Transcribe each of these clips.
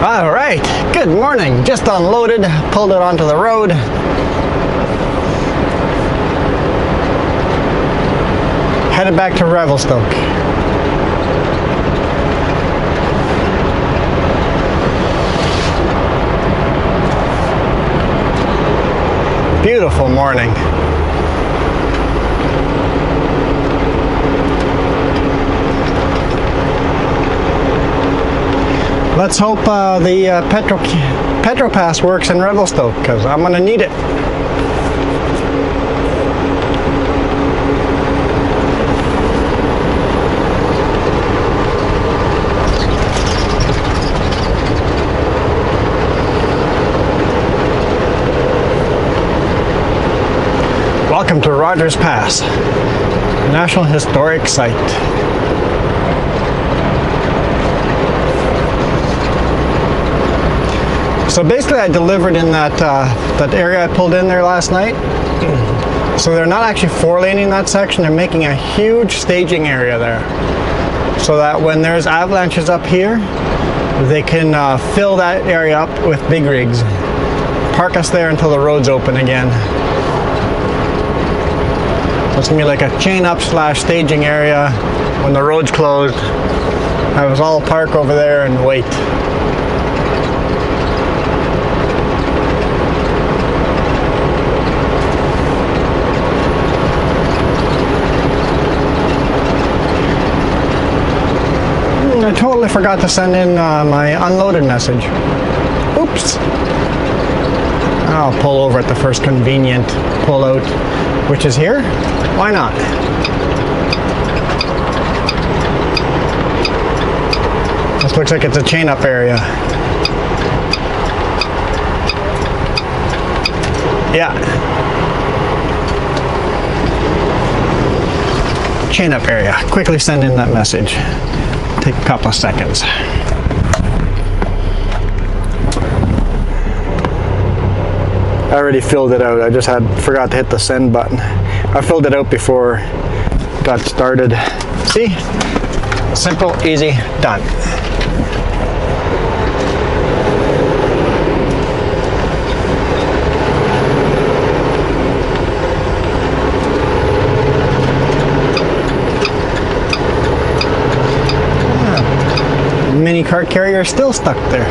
All right, good morning. Just unloaded, pulled it onto the road. Headed back to Revelstoke. Beautiful morning. Let's hope the Petro Pass works in Revelstoke, because I'm going to need it. Welcome to Rogers Pass, National Historic Site. So basically I delivered in that area I pulled in there last night. So they're not actually four-laning that section, they're making a huge staging area there. So that when there's avalanches up here, they can fill that area up with big rigs. Park us there until the road's open again. So it's gonna be like a chain up / staging area when the road's closed. Have us all park over there and wait. I totally forgot to send in my unloaded message. Oops. I'll pull over at the first convenient pull out, which is here. Why not? This looks like it's a chain up area. Yeah. Chain up area. Quickly send in that message. Take a couple of seconds. I already filled it out. I just forgot to hit the send button. I filled it out before it got started. See? Simple, easy, done. Mini cart carrier is still stuck there.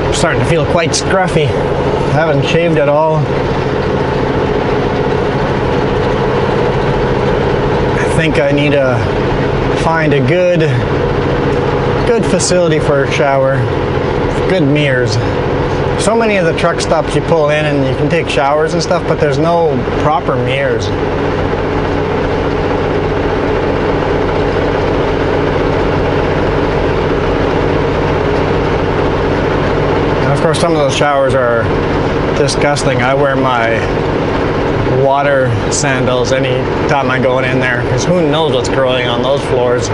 I'm starting to feel quite scruffy. I haven't shaved at all. I think I need to find a good facility for a shower, good mirrors. So many of the truck stops you pull in and you can take showers and stuff, but there's no proper mirrors. And of course some of those showers are disgusting. I wear my water sandals any time I'm going in there, because who knows what's growing on those floors.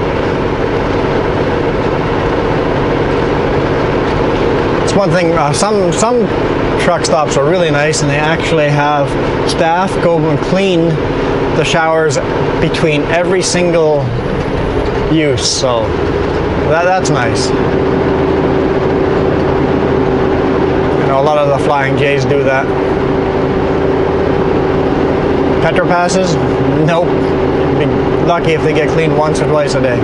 It's one thing, some truck stops are really nice and they actually have staff go and clean the showers between every single use, so that's nice. You know, a lot of the Flying J's do that. Petro passes? Nope. Be lucky if they get cleaned once or twice a day.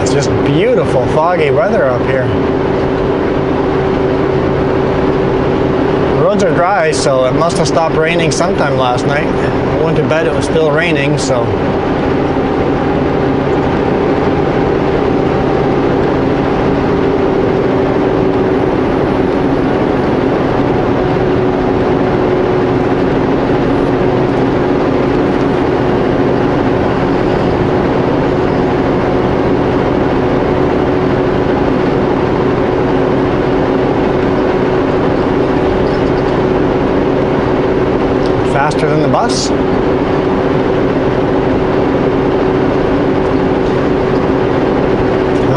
It's just beautiful foggy weather up here. The roads are dry, so it must have stopped raining sometime last night. I went to bed, it was still raining, so. faster than the bus.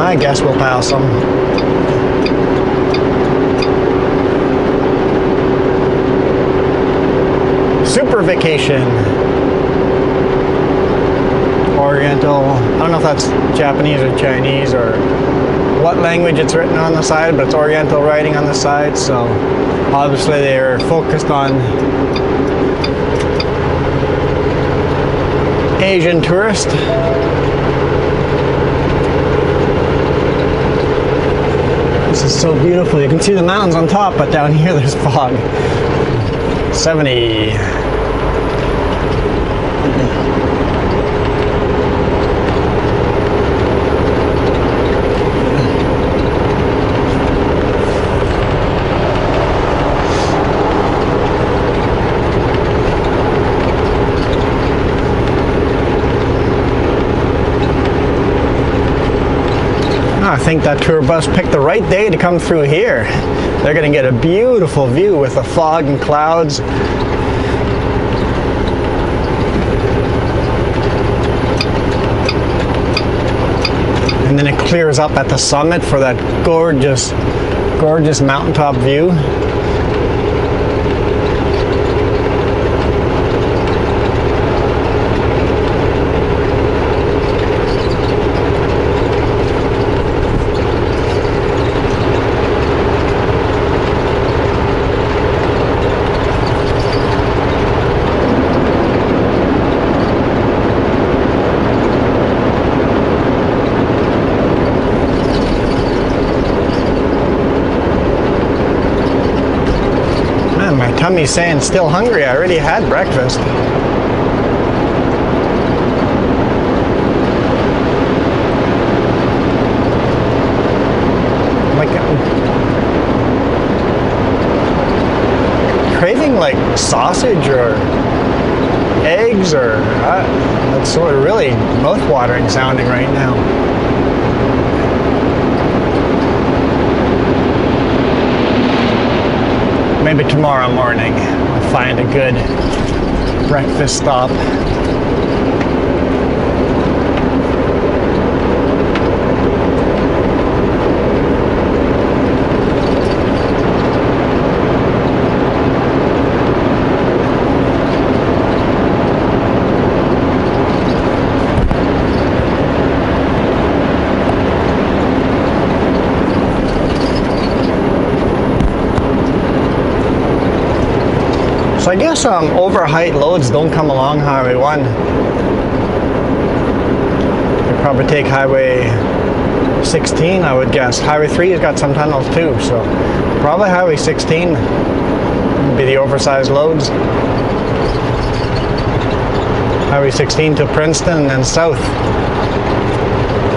I guess we'll pass them. Super vacation. Oriental. I don't know if that's Japanese or Chinese or what language it's written on the side, but it's Oriental writing on the side, so obviously they're focused on Asian tourists. This is so beautiful. You can see the mountains on top, but down here there's fog. 70. I think that tour bus picked the right day to come through here. They're going to get a beautiful view with the fog and clouds. And then it clears up at the summit for that gorgeous, gorgeous mountaintop view. Tummy's saying still hungry. I already had breakfast. Like craving like sausage or eggs or that's sort of really mouth-watering sounding right now. Maybe tomorrow morning I'll find a good breakfast stop. So I guess over-height loads don't come along Highway 1. They probably take Highway 16, I would guess. Highway 3 has got some tunnels too, so probably Highway 16 would be the oversized loads. Highway 16 to Princeton and then south.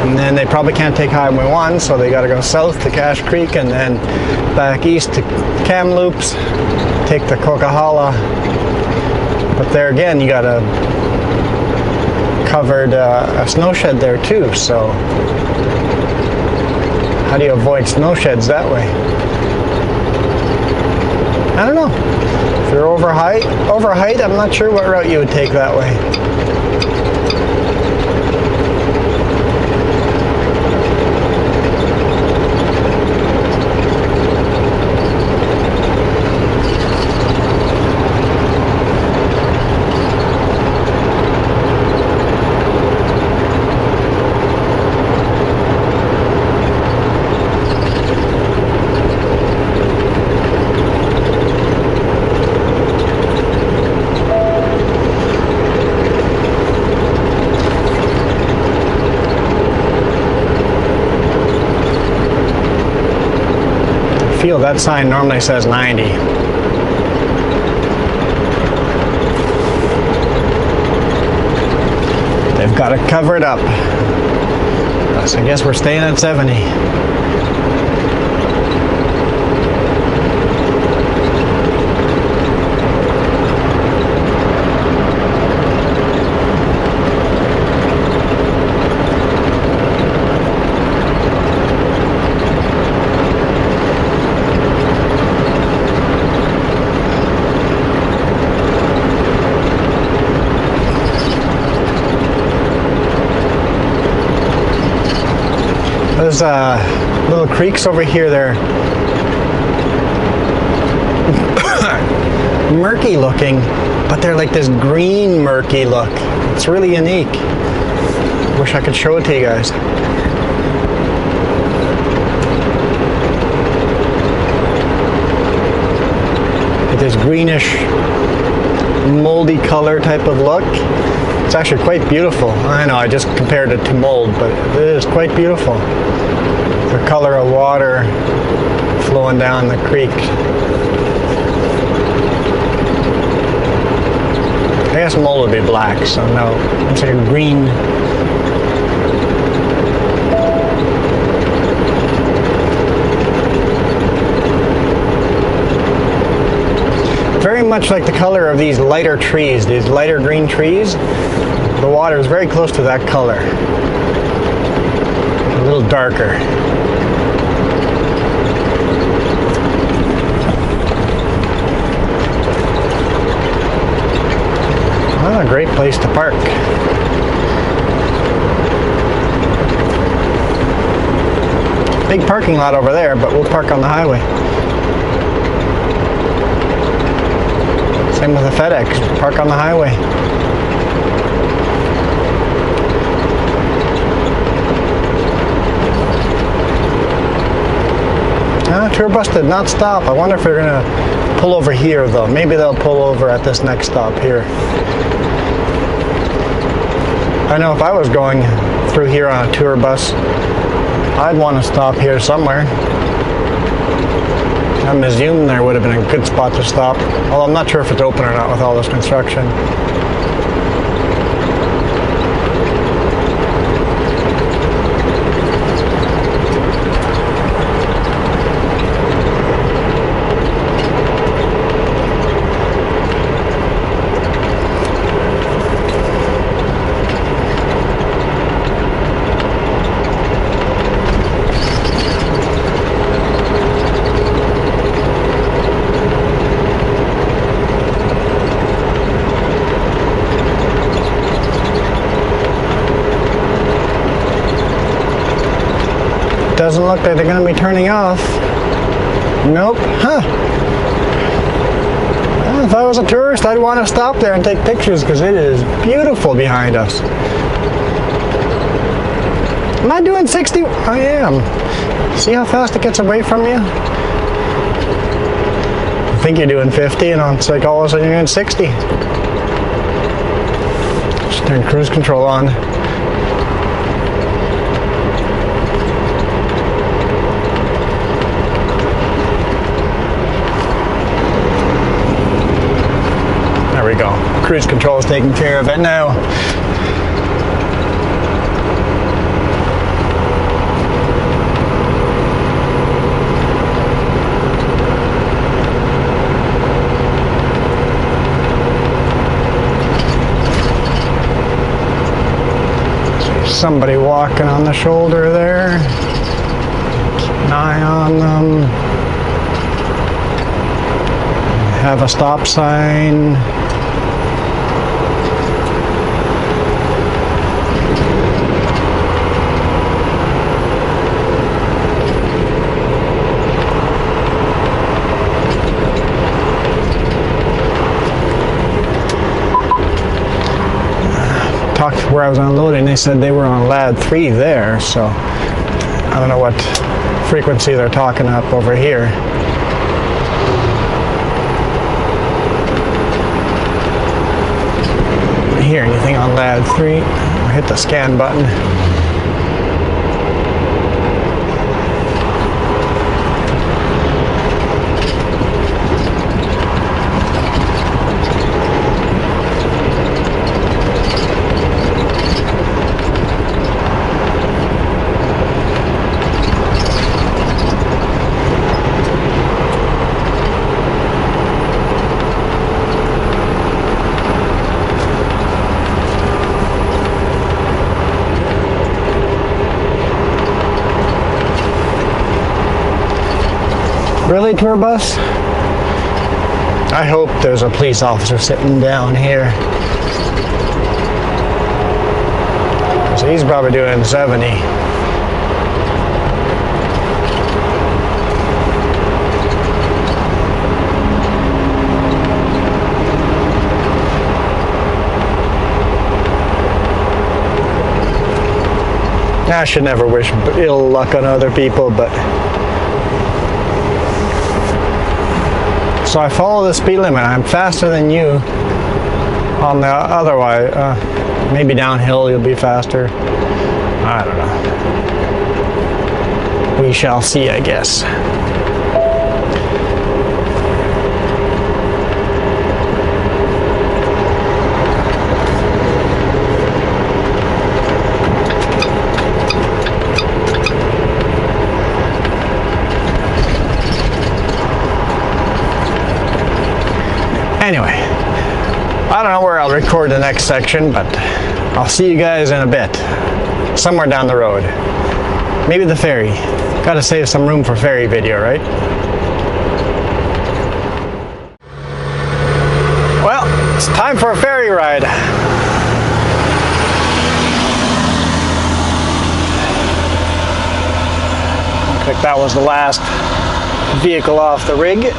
And then they probably can't take Highway 1, so they got to go south to Cache Creek and then back east to Kamloops. Take the Coquihalla, but there again you got a covered a snow shed there too, so how do you avoid snow sheds that way? I don't know. If you're over height, I'm not sure what route you would take that way. That sign normally says 90. They've got it covered up. So I guess we're staying at 70. these little creeks over here, they're murky looking, but they're like this green murky look. It's really unique. Wish I could show it to you guys. This greenish, moldy color type of look. It's actually quite beautiful. I know I just compared it to mold, but it is quite beautiful. The color of water flowing down the creek. I guess mold would be black, so no, it's like a green. Very much like the color of these lighter trees, these lighter green trees. The water is very close to that color. A little darker. Well, a great place to park. Big parking lot over there, but we'll park on the highway. Same with the FedEx, park on the highway. Tour bus did not stop. I wonder if they're gonna pull over here though. Maybe they'll pull over at this next stop here. I know if I was going through here on a tour bus, I'd want to stop here somewhere. I'm assuming there would have been a good spot to stop, although I'm not sure if it's open or not with all this construction. Doesn't look like they're going to be turning off. Nope. Huh. Well, if I was a tourist, I'd want to stop there and take pictures because it is beautiful behind us. Am I doing 60? I am. See how fast it gets away from you? You think you're doing 50 and it's like all of a sudden you're doing 60. Just turn cruise control on. There we go. Cruise control is taking care of it now. Somebody walking on the shoulder there. Keep an eye on them. Have a stop sign. Talked where I was unloading, they said they were on lad 3 there, so I don't know what frequency they're talking up over here. Hear anything on lad 3? I'll hit the scan button. Really, tour bus? I hope there's a police officer sitting down here. So he's probably doing 70. I should never wish ill luck on other people, but... So I follow the speed limit. I'm faster than you on the otherwise. Maybe downhill you'll be faster. I don't know. We shall see, I guess. Anyway, I don't know where I'll record the next section, but I'll see you guys in a bit. Somewhere down the road. Maybe the ferry. Gotta save some room for ferry video, right? Well, it's time for a ferry ride. Looks like that was the last vehicle off the rig.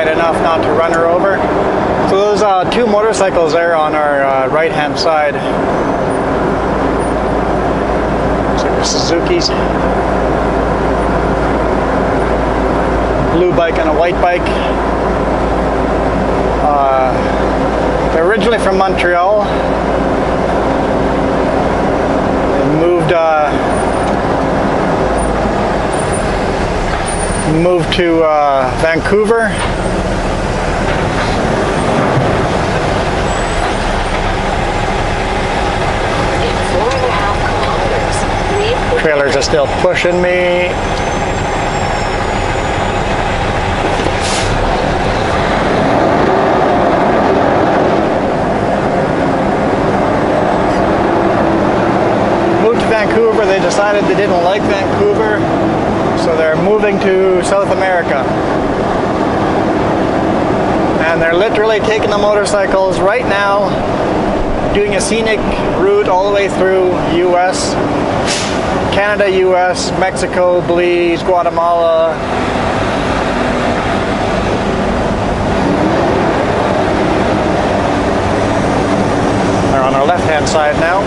Enough not to run her over. So those two motorcycles there on our right hand side. Looks like the Suzuki's. Blue bike and a white bike. They're originally from Montreal. They moved to Vancouver. Trailers are still pushing me. Moved to Vancouver. They decided they didn't like Vancouver, so they're moving to South America. And they're literally taking the motorcycles right now, doing a scenic route all the way through US. Canada, US, Mexico, Belize, Guatemala. They're on our left-hand side now.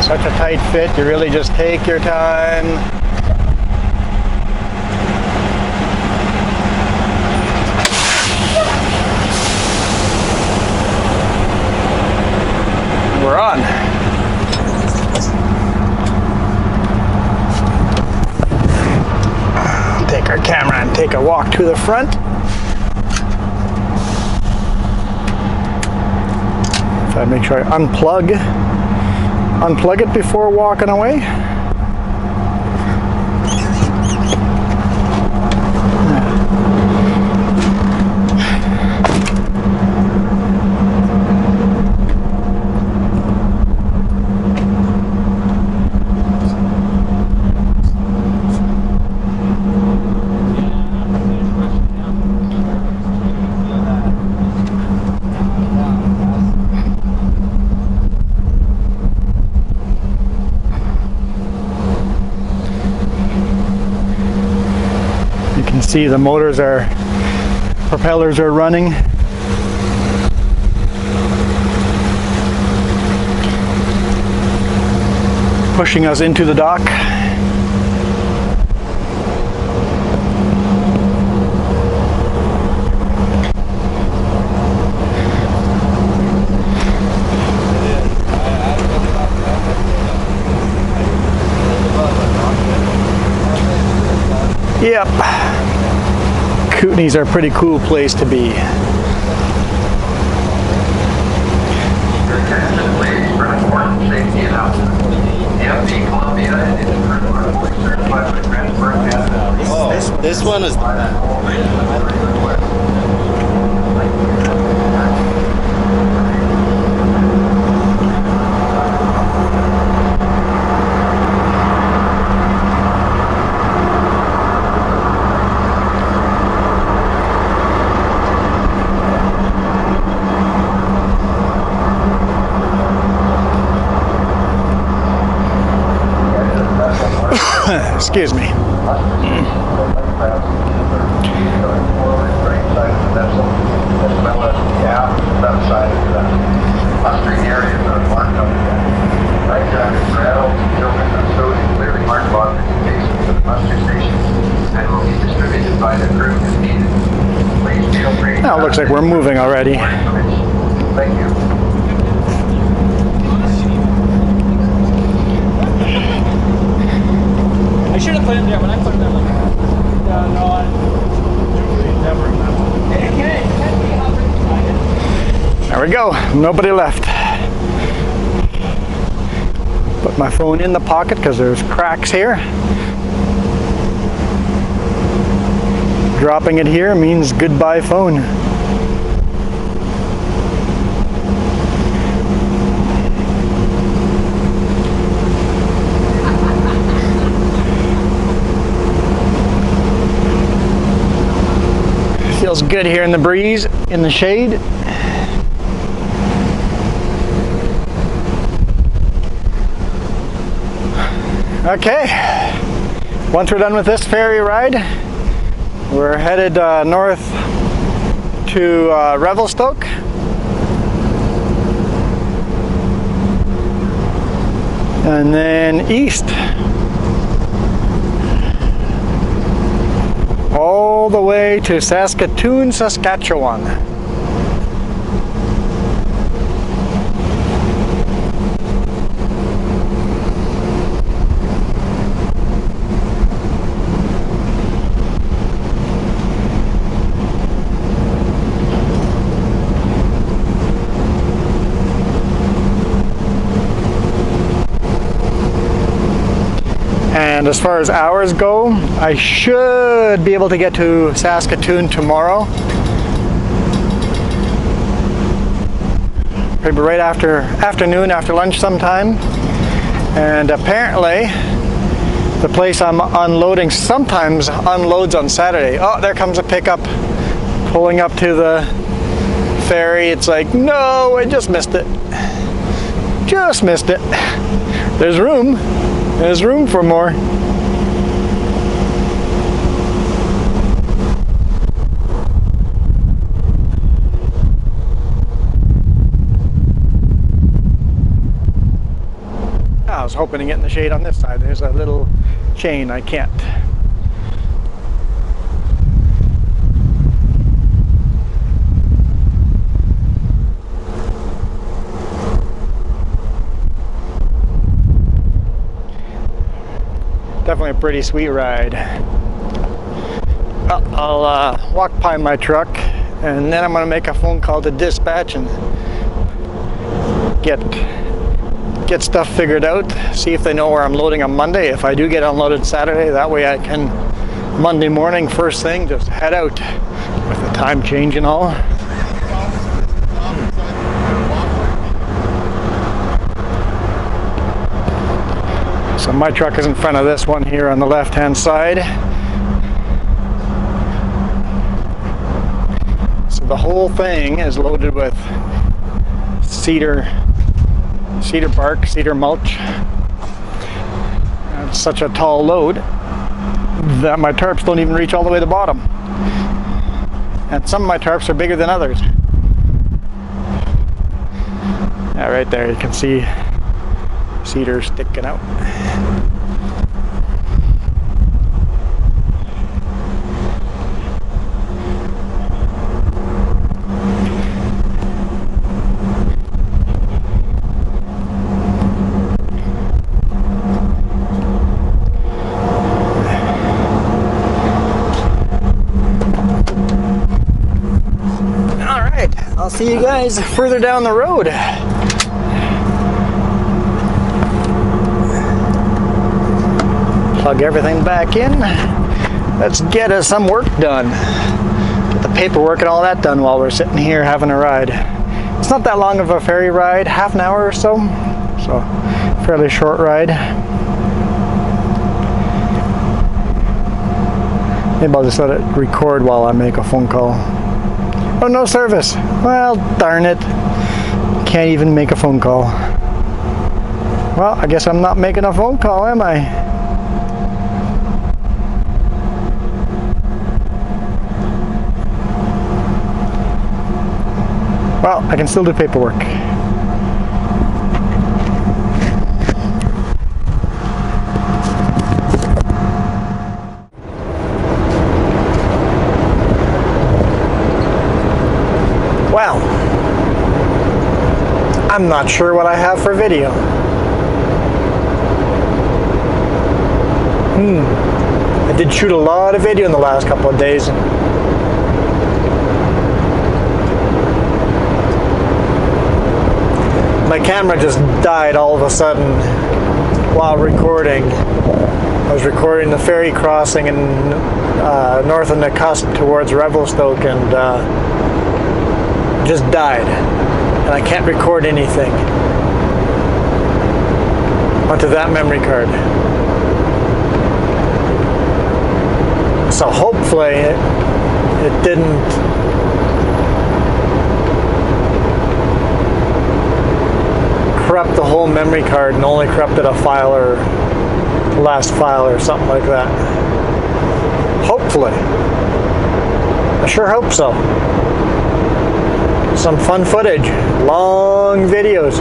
Such a tight fit, you really just take your time. We're on. Take our camera and take a walk to the front. If I make sure I unplug it before walking away. See, the propellers are running. Pushing us into the dock. Yep. Kootenays are a pretty cool place to be. This one is. Excuse me. Now it looks like we're moving already. Thank you. I should have put him there when I put him there. Like, no, I never remember. There we go. Nobody left. Put my phone in the pocket because there's cracks here. Dropping it here means goodbye phone. Feels good here in the breeze, in the shade. Okay, once we're done with this ferry ride, we're headed north to Revelstoke. And then east. All the way to Saskatoon, Saskatchewan. And as far as hours go, I should be able to get to Saskatoon tomorrow. Maybe right afternoon, after lunch sometime. And apparently, the place I'm unloading sometimes unloads on Saturday. Oh, there comes a pickup pulling up to the ferry. It's like, no, I just missed it. Just missed it. There's room. There's room for more. I was hoping to get in the shade on this side. There's a little chain. I can't. Definitely a pretty sweet ride. I'll walk by my truck and then I'm going to make a phone call to dispatch and get stuff figured out, see if they know where I'm loading on Monday. If I do get unloaded Saturday, that way I can Monday morning first thing just head out with the time change and all. So my truck is in front of this one here on the left hand side. So the whole thing is loaded with cedar bark, cedar mulch. That's such a tall load. that my tarps don't even reach all the way to the bottom. And some of my tarps are bigger than others. Yeah, right there you can see cedar sticking out. I'll see you guys further down the road. Plug everything back in. Let's get us some work done. Get the paperwork and all that done while we're sitting here having a ride. It's not that long of a ferry ride, half an hour or so. So, fairly short ride. Maybe I'll just let it record while I make a phone call. Oh, no service. Well, darn it. Can't even make a phone call. Well, I guess I'm not making a phone call, am I? Well, I can still do paperwork. Well, I'm not sure what I have for video. I did shoot a lot of video in the last couple of days. My camera just died all of a sudden while recording. I was recording the ferry crossing in north of Nakusp towards Revelstoke, and just died, and I can't record anything onto that memory card. So hopefully it didn't corrupt the whole memory card and only corrupted a file or last file or something like that. Hopefully. I sure hope so. Some fun footage, long videos.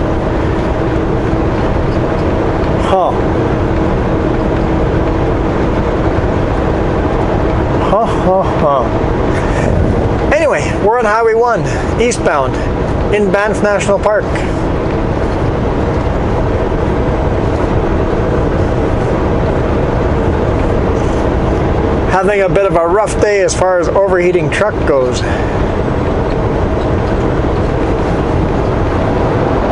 Anyway, we're on Highway 1, eastbound, in Banff National Park. Having a bit of a rough day as far as overheating truck goes.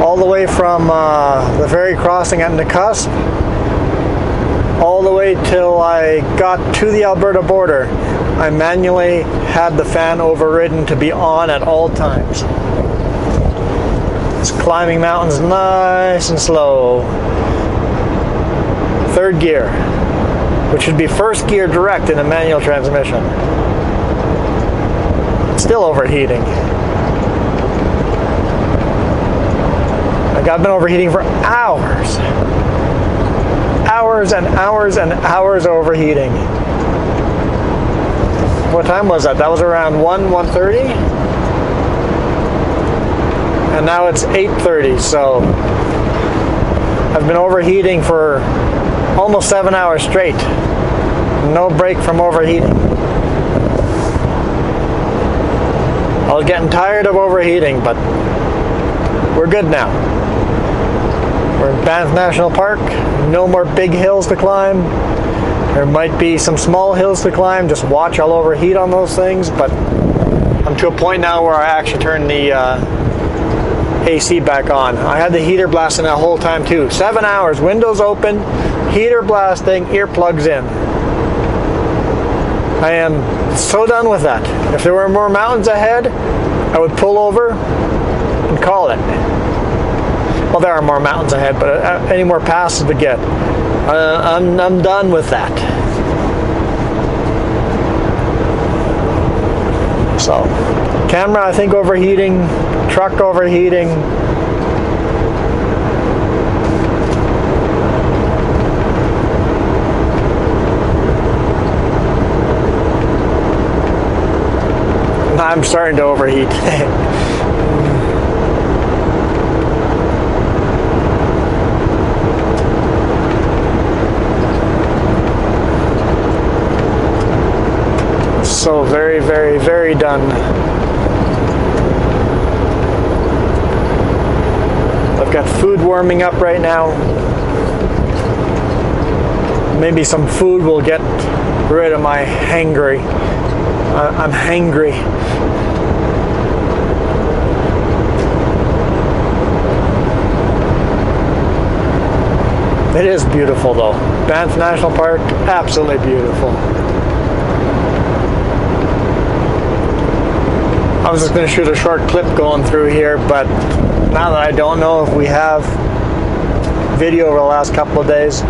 All the way from the ferry crossing at Nakusp, all the way till I got to the Alberta border. I manually had the fan overridden to be on at all times. It's climbing mountains nice and slow. Third gear, which should be first gear direct in a manual transmission. It's still overheating. Like, I've been overheating for hours. Hours and hours and hours overheating. What time was that? That was around 1:30? And now it's 8:30, so I've been overheating for almost 7 hours straight. No break from overheating. I was getting tired of overheating, but we're good now. We're in Banff National Park. No more big hills to climb. There might be some small hills to climb. Just watch, I'll overheat on those things. But I'm to a point now where I actually turn the AC back on. I had the heater blasting that whole time too. 7 hours, windows open, heater blasting, earplugs in. I am so done with that. If there were more mountains ahead, I would pull over and call it. Well, there are more mountains ahead, but any more passes to get. I'm done with that. So, camera I think overheating, truck overheating. I'm starting to overheat. So very, very, very done. I've got food warming up right now. Maybe some food will get rid of my hangry. I'm hangry. It is beautiful though. Banff National Park, absolutely beautiful. I was just going to shoot a short clip going through here, but now that I don't know if we have video over the last couple of days,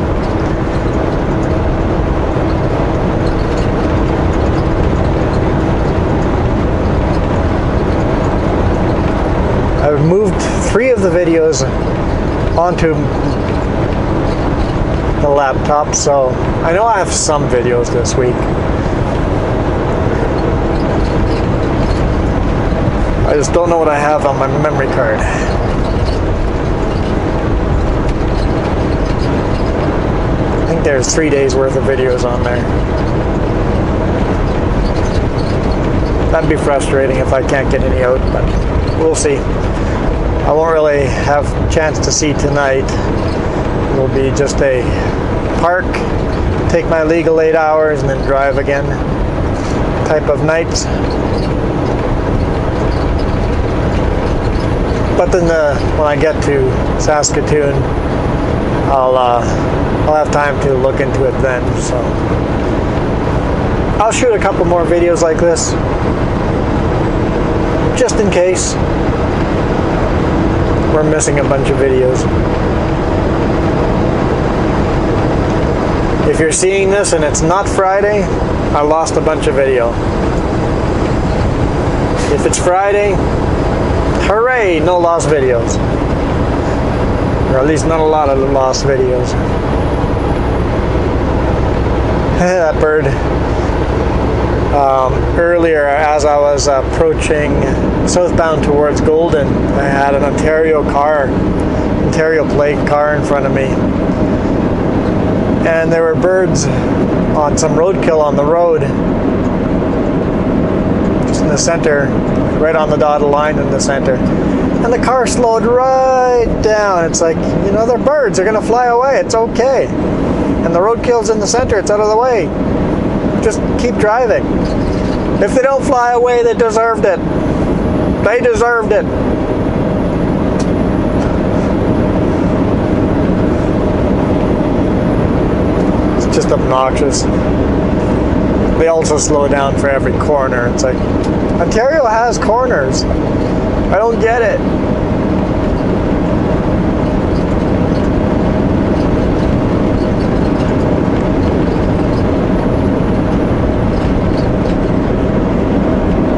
I've moved 3 of the videos onto the laptop, so I know I have some videos this week. I just don't know what I have on my memory card. I think there's 3 days worth of videos on there. That'd be frustrating if I can't get any out, but we'll see. I won't really have a chance to see tonight. It'll be just a park, take my legal 8 hours, and then drive again type of night. But then when I get to Saskatoon, I'll have time to look into it then. So I'll shoot a couple more videos like this, just in case we're missing a bunch of videos. If you're seeing this and it's not Friday, I lost a bunch of video. If it's Friday, hooray, no lost videos. Or at least not a lot of lost videos. That bird. Earlier, as I was approaching southbound towards Golden, I had an Ontario plate car in front of me. And there were birds on some roadkill on the road. Just in the center, right on the dotted line in the center. And the car slowed right down. It's like, you know, they're birds, they're gonna fly away, it's okay. And the roadkill's in the center, it's out of the way. Just keep driving. If they don't fly away, they deserved it. They deserved it. It's just obnoxious. They also slow down for every corner. It's like, Ontario has corners. I don't get it.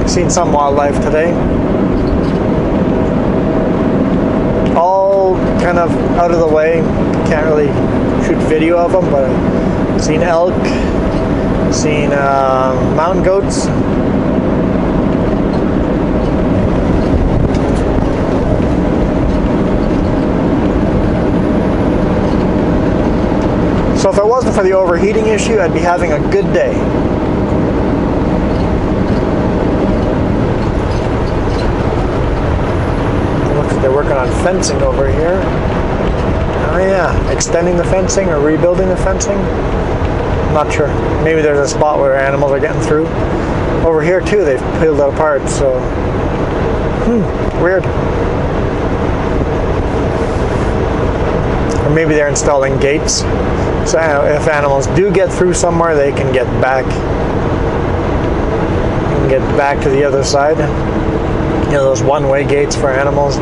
I've seen some wildlife today. All kind of out of the way. Can't really shoot video of them, but I've seen elk, seen mountain goats. So if it wasn't for the overheating issue, I'd be having a good day. Looks like they're working on fencing over here. Oh yeah, extending the fencing or rebuilding the fencing. I'm not sure. Maybe there's a spot where animals are getting through. Over here too, they've peeled it apart, so weird. Or maybe they're installing gates. So if animals do get through somewhere, they can get back. They can get back to the other side. You know, those one-way gates for animals.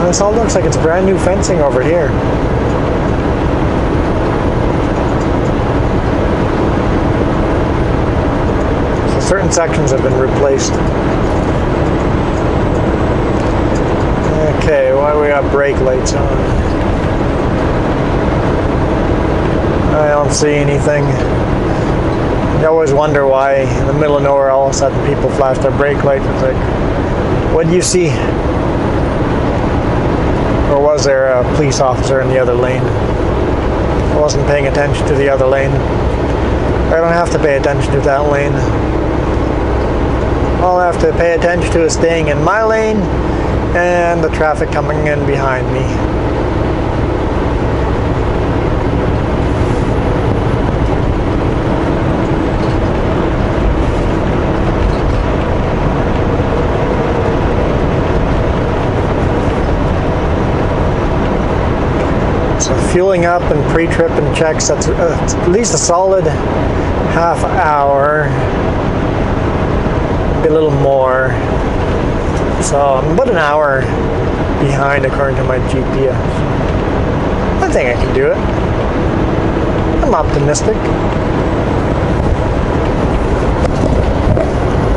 This all looks like it's brand new fencing over here. So certain sections have been replaced. Okay, why do we got brake lights on? I don't see anything. You always wonder why in the middle of nowhere all of a sudden people flash their brake lights. It's like, what do you see? Or was there a police officer in the other lane? I wasn't paying attention to the other lane. I don't have to pay attention to that lane. All I have to pay attention to is staying in my lane and the traffic coming in behind me. So fueling up and pre-trip and checks, that's at least a solid half hour, maybe a little more. So I'm about an hour behind according to my GPS. I think I can do it. I'm optimistic.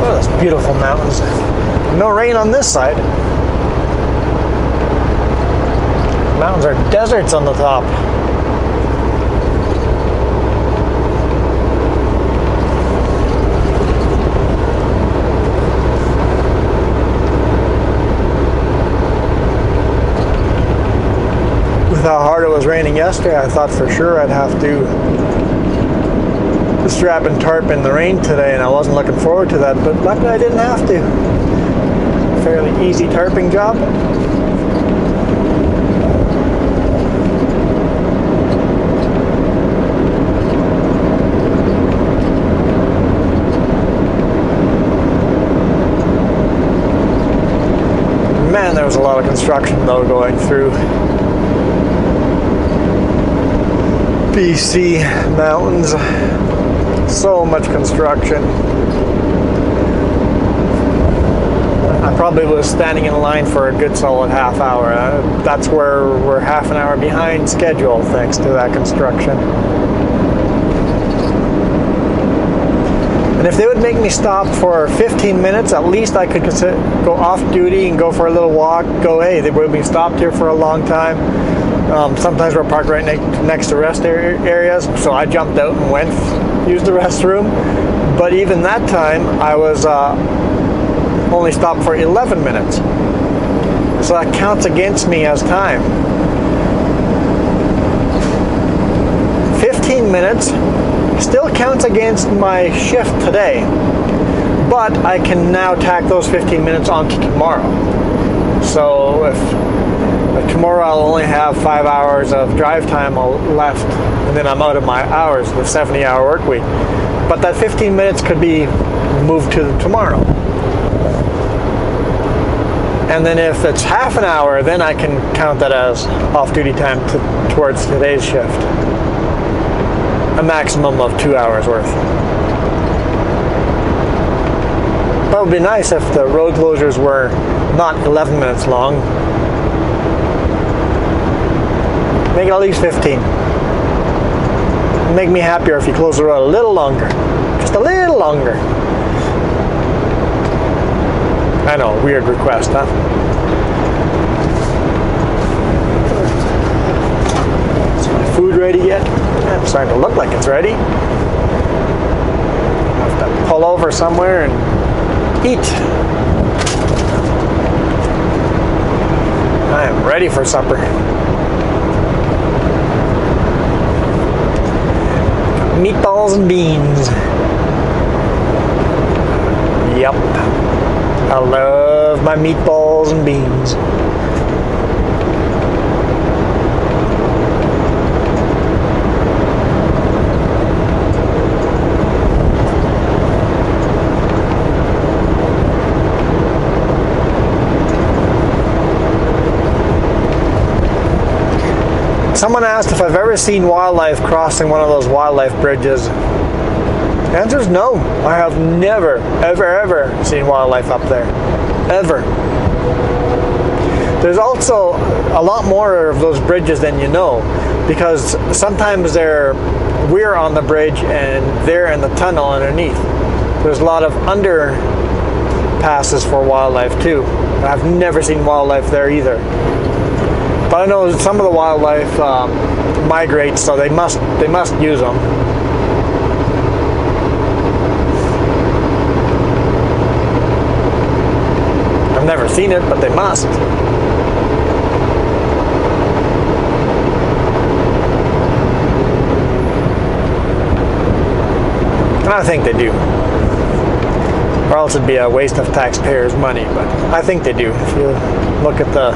Oh, those beautiful mountains. No rain on this side. Mountains are deserts on the top. With how hard it was raining yesterday, I thought for sure I'd have to strap and tarp in the rain today, and I wasn't looking forward to that, but luckily I didn't have to. Fairly easy tarping job. Man, there was a lot of construction though going through BC mountains. So much construction. I probably was standing in line for a good solid half hour. That's where we're half an hour behind schedule thanks to that construction. And if they would make me stop for 15 minutes, at least I could go off duty and go for a little walk, go, hey, they would be stopped here for a long time. Sometimes we're parked right next to rest areas, so I jumped out and went, used the restroom. But even that time, I was only stopped for 11 minutes. So that counts against me as time. 15 minutes still counts against my shift today, but I can now tack those 15 minutes onto tomorrow. So if tomorrow I'll only have 5 hours of drive time left, and then I'm out of my hours, the 70-hour work week. But that 15 minutes could be moved to tomorrow. And then if it's half an hour, then I can count that as off-duty time towards today's shift. A maximum of 2 hours worth. That would be nice if the road closures were not 11 minutes long. Make it at least 15. Make me happier if you close the road a little longer. Just a little longer. I know, weird request, huh? Is my food ready yet? It's starting to look like it's ready. I have to pull over somewhere and eat. I am ready for supper. Meatballs and beans. Yep. I love my meatballs and beans. Someone asked if I've ever seen wildlife crossing one of those wildlife bridges. The answer is no. I have never, ever seen wildlife up there. Ever. There's also a lot more of those bridges than you know, because sometimes we're on the bridge and they're in the tunnel underneath. There's a lot of underpasses for wildlife too. I've never seen wildlife there either. But I know some of the wildlife migrates, so they must use them. seen it, but they must. I think they do. Or else it'd be a waste of taxpayers' money, but I think they do. If you look at the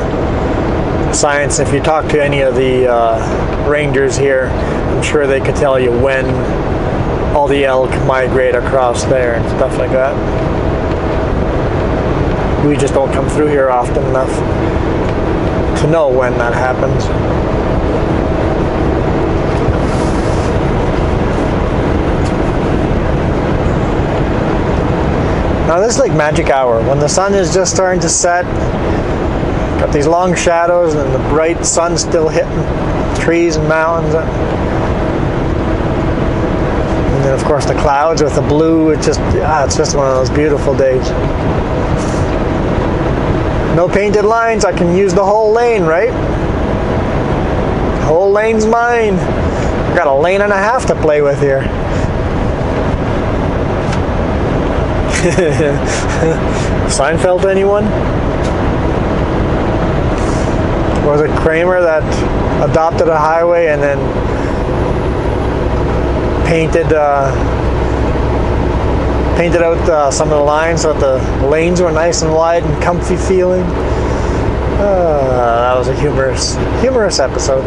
science, if you talk to any of the rangers here, I'm sure they could tell you when all the elk migrate across there and stuff like that. We just don't come through here often enough to know when that happens. Now this is like magic hour, when the sun is just starting to set, got these long shadows and the bright sun still hitting trees and mountains. And then of course the clouds with the blue, it's just one of those beautiful days. No painted lines, I can use the whole lane, right? The whole lane's mine. I've got a lane and a half to play with here. Seinfeld, anyone? Was it Kramer that adopted a highway and then painted out some of the lines so that the lanes were nice and wide and comfy feeling? That was a humorous episode.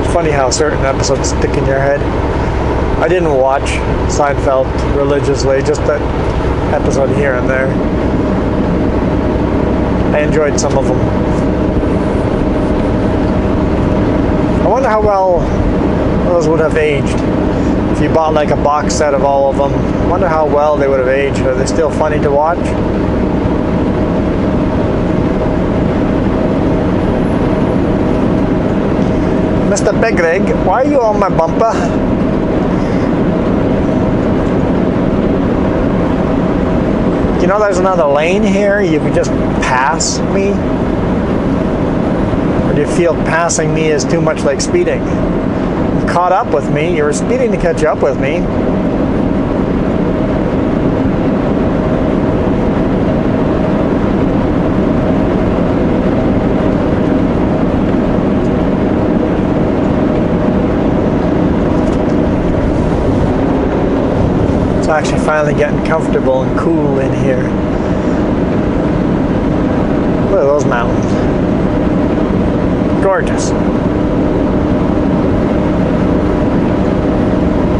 It's funny how certain episodes stick in your head. I didn't watch Seinfeld religiously, just that episode here and there. I enjoyed some of them. I wonder how well those would have aged. If you bought like a box set of all of them, I wonder how well they would have aged. Are they still funny to watch? Mr. Big Rig, why are you on my bumper? You know there's another lane here, you could just pass me? Or do you feel passing me is too much like speeding? You caught up with me, you were speeding to catch up with me. Actually finally getting comfortable and cool in here. Look at those mountains. Gorgeous.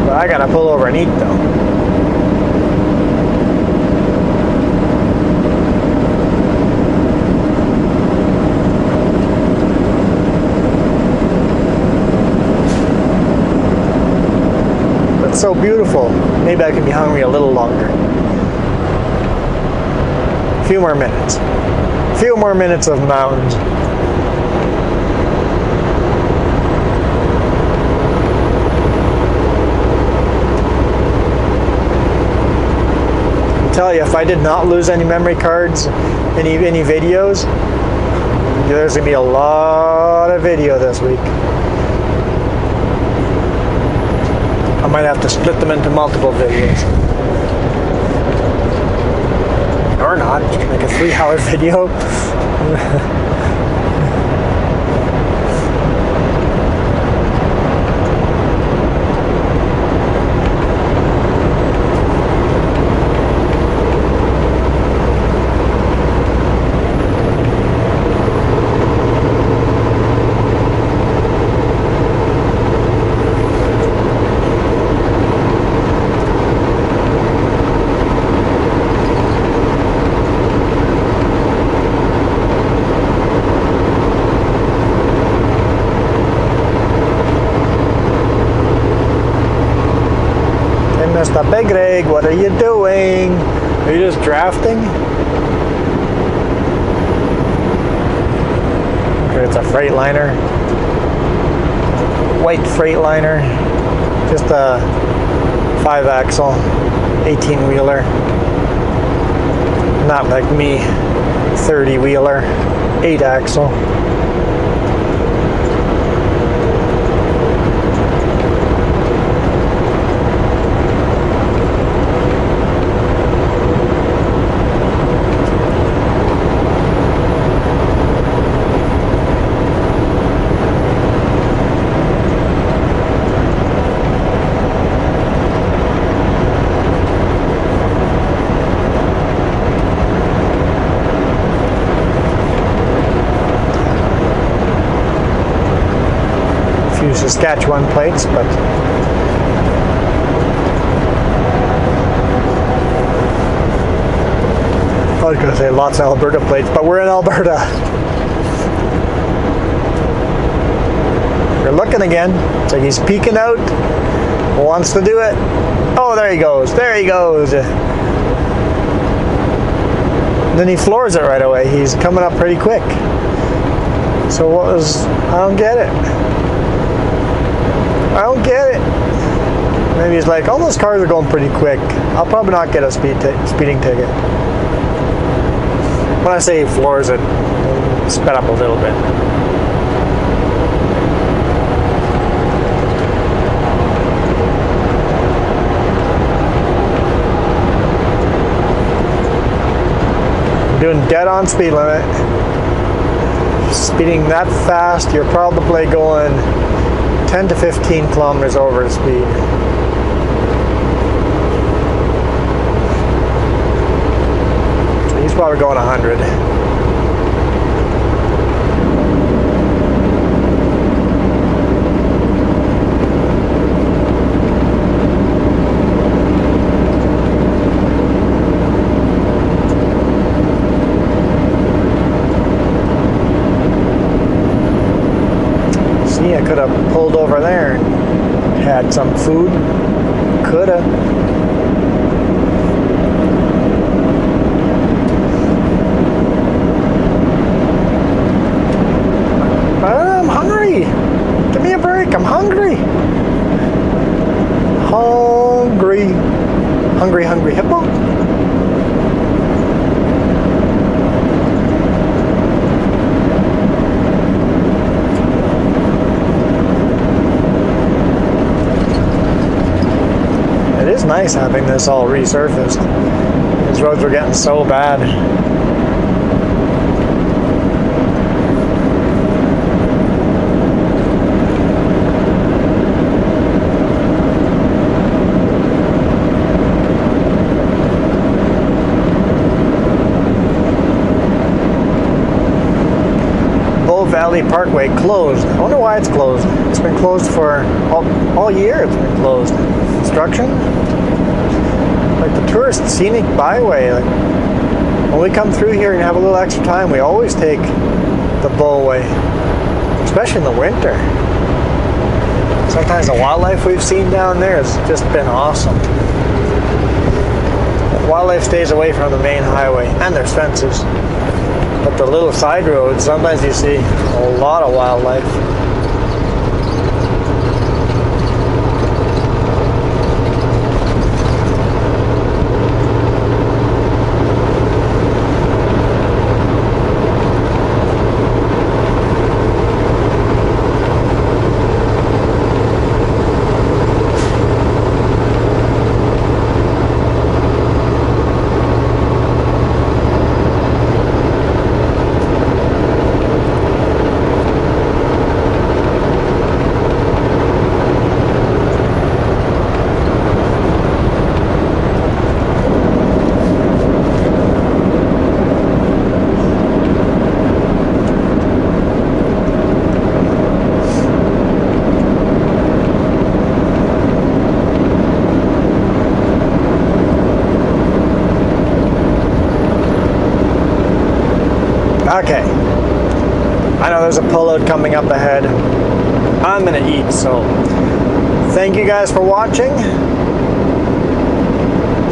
But I gotta pull over and eat though. It's so beautiful. Maybe I can be hungry a little longer. A few more minutes. A few more minutes of mountains. I tell you, if I did not lose any memory cards, any videos, there's gonna be a lot of video this week. I might have to split them into multiple videos. Or not, like a 3-hour video. Mr. Big Rig, what are you doing? Are you just drafting? Okay, it's a Freightliner. White Freightliner. Just a 5-axle, 18-wheeler. Not like me, 30-wheeler, 8-axle. Saskatchewan plates, but I was going to say lots of Alberta plates, but we're in Alberta. We're looking again. It's like he's peeking out. Wants to do it. Oh, there he goes. There he goes. Then he floors it right away. He's coming up pretty quick. So what was... I don't get it. I don't get it. Maybe he's like, all those cars are going pretty quick. I'll probably not get a speeding ticket. When I say he floors it, sped up a little bit. Doing dead on speed limit. Speeding that fast, you're probably going 10 to 15 kilometers over speed. So he's probably going 100. I could have pulled over there and had some food. Could have. I'm hungry. Give me a break. I'm hungry. Hungry. Hungry, hungry hippo. It's nice having this all resurfaced. These roads were getting so bad. Bull Valley Parkway closed. I wonder why it's closed. It's been closed for all year. It's been closed. Construction? Like the tourist scenic byway. Like when we come through here and have a little extra time, we always take the Bullway, especially in the winter. Sometimes the wildlife we've seen down there has just been awesome. The wildlife stays away from the main highway, and there's fences. But the little side roads, sometimes you see a lot of wildlife. Okay, I know there's a pullout coming up ahead. I'm gonna eat, so thank you guys for watching.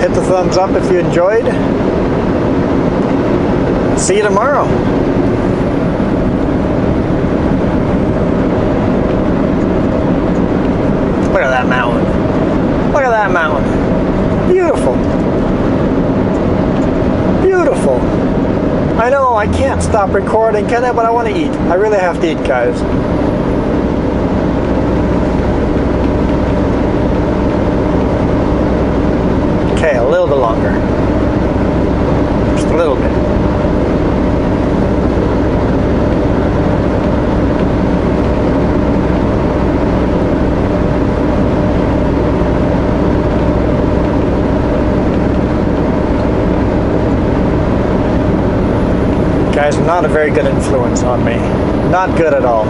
Hit the thumbs up if you enjoyed. See you tomorrow. Look at that mountain. Look at that mountain. Beautiful. Beautiful. I know I can't stop recording, can I? But I want to eat. I really have to eat, guys. Okay, a little bit longer. Just a little bit. Guys, not a very good influence on me. Not good at all.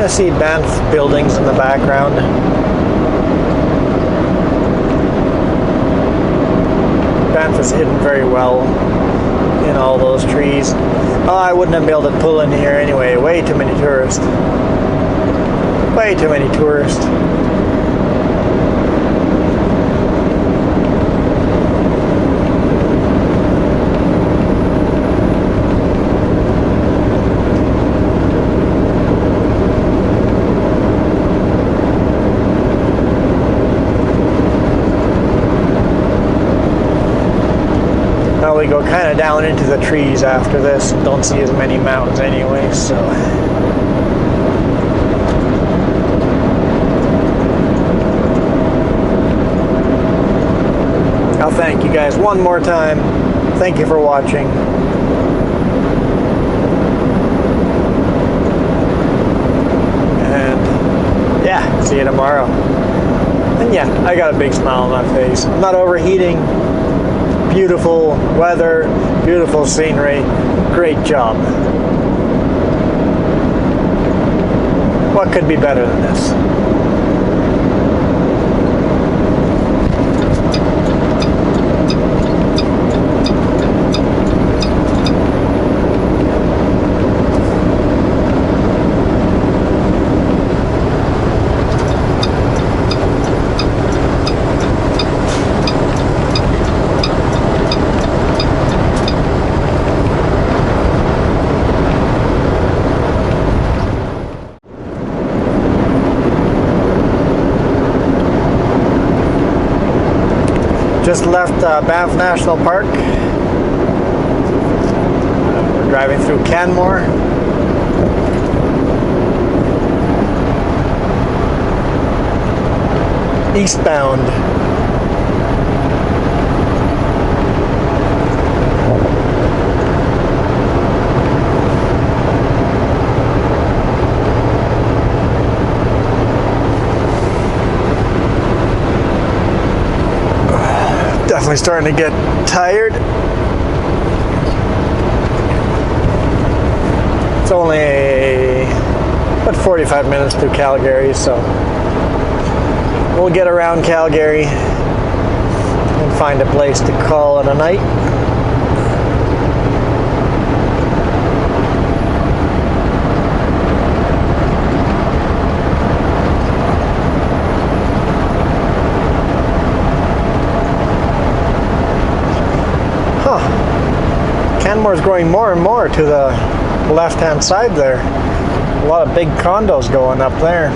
of see Banff buildings in the background. Banff is hidden very well in all those trees. Oh, I wouldn't have been able to pull in here anyway. Way too many tourists. Way too many tourists. We go kind of down into the trees after this. Don't see as many mountains anyway, so. I'll thank you guys one more time. Thank you for watching. And yeah, see you tomorrow. And yeah, I got a big smile on my face. I'm not overheating. Beautiful weather, beautiful scenery, great job. What could be better than this? Just left Banff National Park. We're driving through Canmore. Eastbound. Definitely starting to get tired. It's only about 45 minutes to Calgary, so we'll get around Calgary and find a place to call it a night. Canmore is growing more and more to the left-hand side there. A lot of big condos going up there,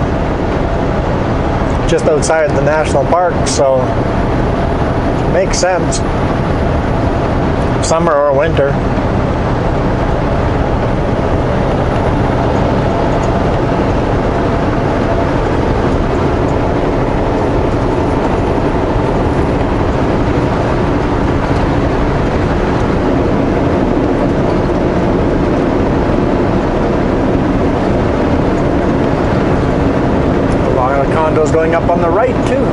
just outside the national park, so makes sense. Summer or winter. Condos going up on the right too.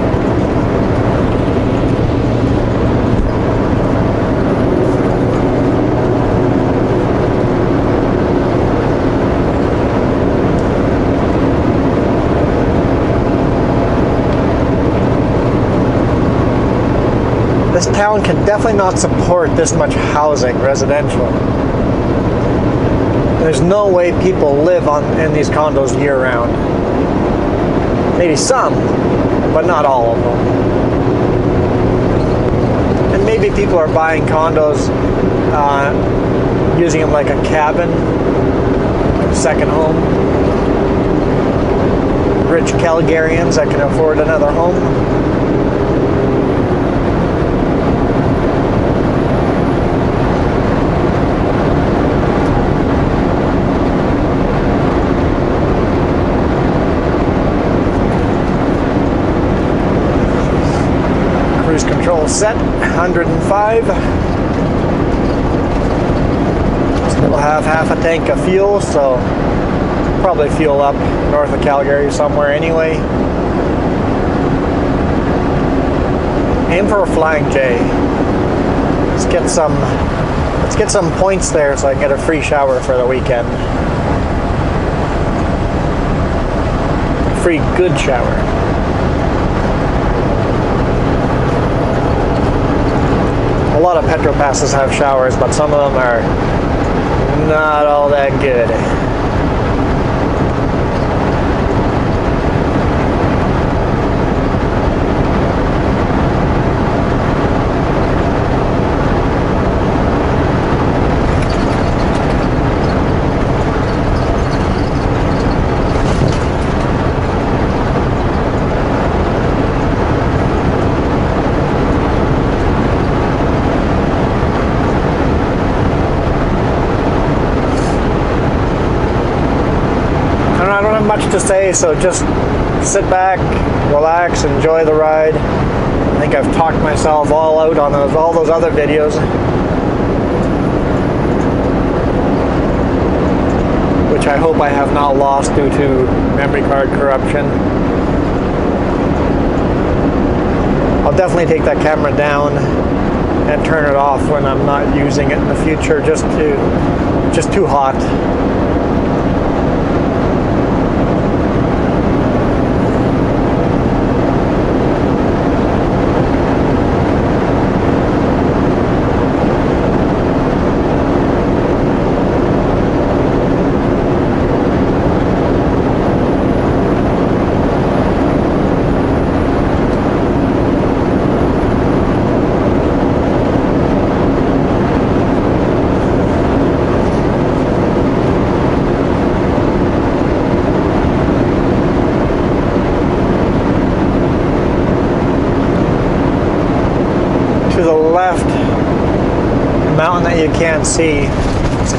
This town can definitely not support this much housing, residential. There's no way people live in these condos year round. Maybe some, but not all of them. And maybe people are buying condos, using them like a cabin, second home. Rich Calgarians that can afford another home. Control set, 105. Still have half a tank of fuel, so probably fuel up north of Calgary somewhere anyway. Aim for a Flying J. Let's get some points there so I can get a free shower for the weekend. free good shower. A lot of petrol passes have showers, but some of them are not all that good. Much to say, so just sit back, relax, enjoy the ride. I think I've talked myself all out on all those other videos, which I hope I have not lost due to memory card corruption. I'll definitely take that camera down and turn it off when I'm not using it in the future, just too hot. To the left, the mountain that you can't see, it's a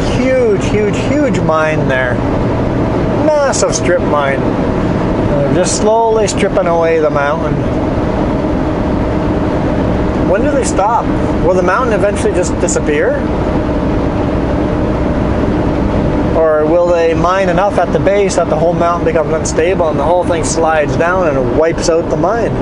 huge mine there. Massive strip mine. They're just slowly stripping away the mountain. When do they stop? Will the mountain eventually just disappear? Or will they mine enough at the base that the whole mountain becomes unstable and the whole thing slides down and wipes out the mine?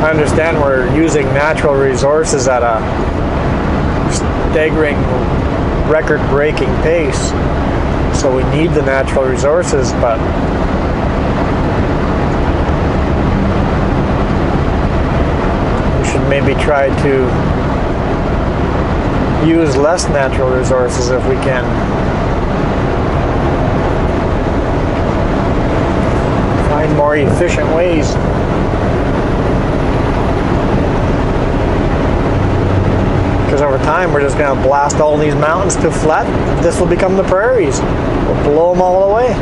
I understand we're using natural resources at a staggering, record-breaking pace, so we need the natural resources, but we should maybe try to use less natural resources if we can. Find more efficient ways. Because over time we're just going to blast all these mountains to flat. This will become the prairies. We'll blow them all away.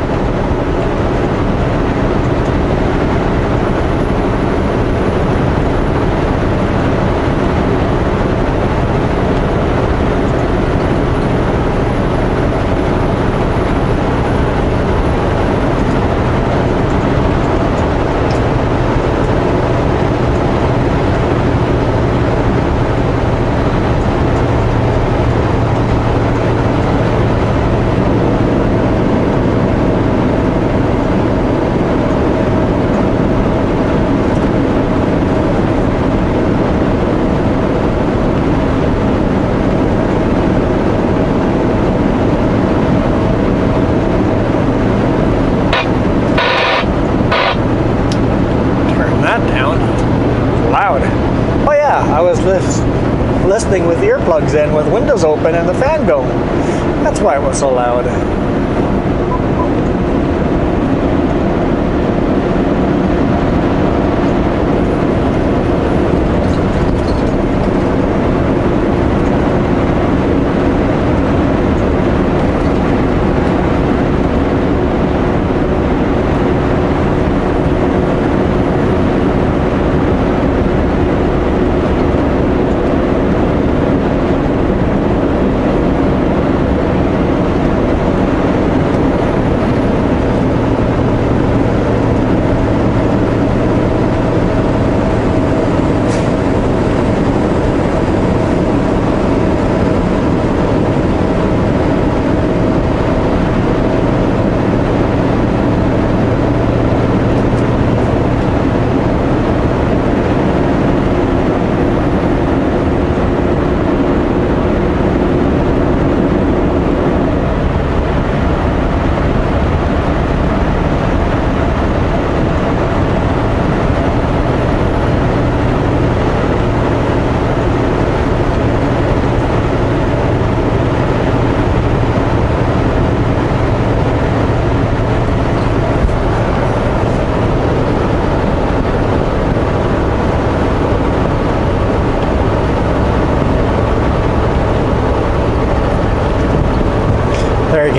Listening with earplugs in with windows open and the fan going. That's why it was so loud.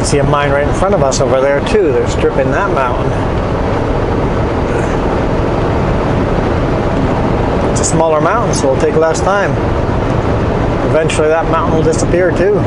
see a mine right in front of us over there too. They're stripping that mountain. It's a smaller mountain, so it'll take less time. Eventually that mountain will disappear too.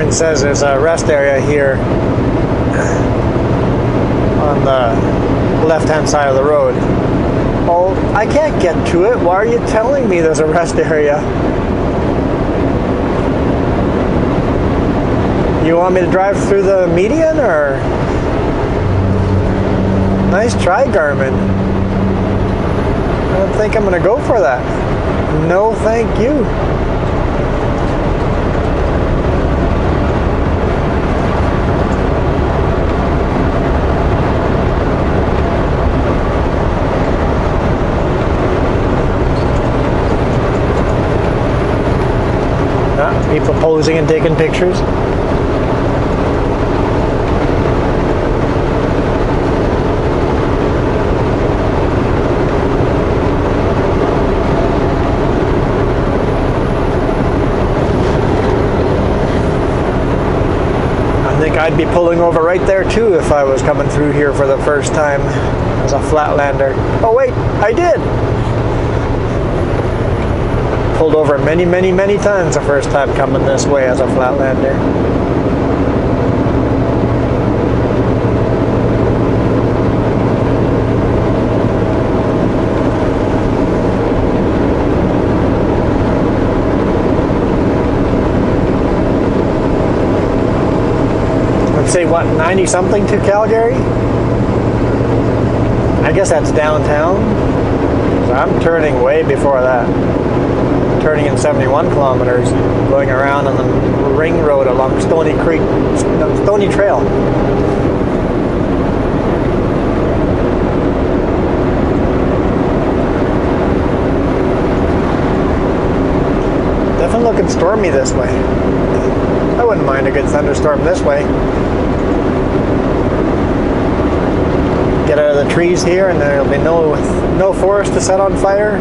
It says there's a rest area here on the left-hand side of the road. Oh, I can't get to it. Why are you telling me there's a rest area? You want me to drive through the median, or? Nice try, Garmin. I don't think I'm going to go for that. No, thank you. People posing and taking pictures. I think I'd be pulling over right there too if I was coming through here for the first time as a flatlander. Oh wait, I did! Pulled over many, many, many times the first time coming this way as a flatlander. Let's say what, 90 something to Calgary? I guess that's downtown. So I'm turning way before that. Turning in 71 kilometers, going around on the ring road along Stony Creek, Stony Trail. Definitely looking stormy this way. I wouldn't mind a good thunderstorm this way. Get out of the trees here and there'll be no forest to set on fire.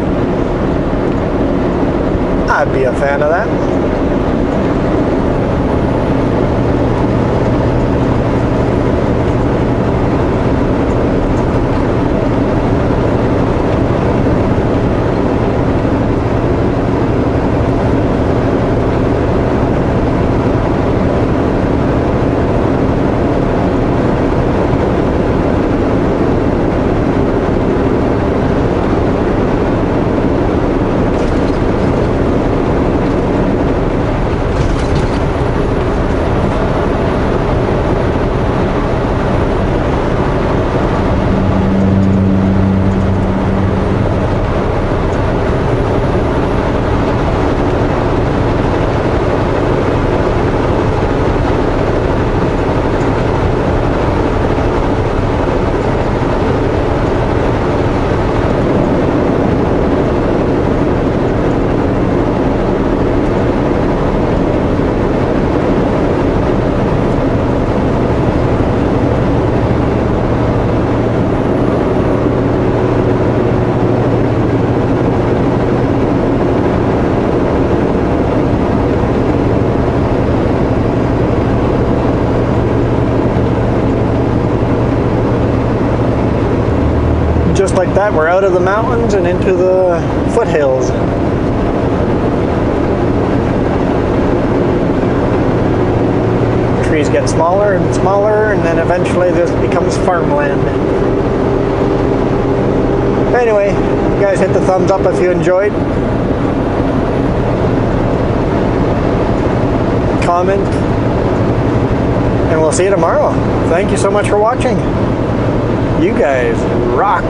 I'd be a fan of that. just like that, we're out of the mountains and into the foothills. Trees get smaller and smaller, and then eventually this becomes farmland. Anyway, you guys hit the thumbs up if you enjoyed. Comment. And we'll see you tomorrow. Thank you so much for watching. You guys rock.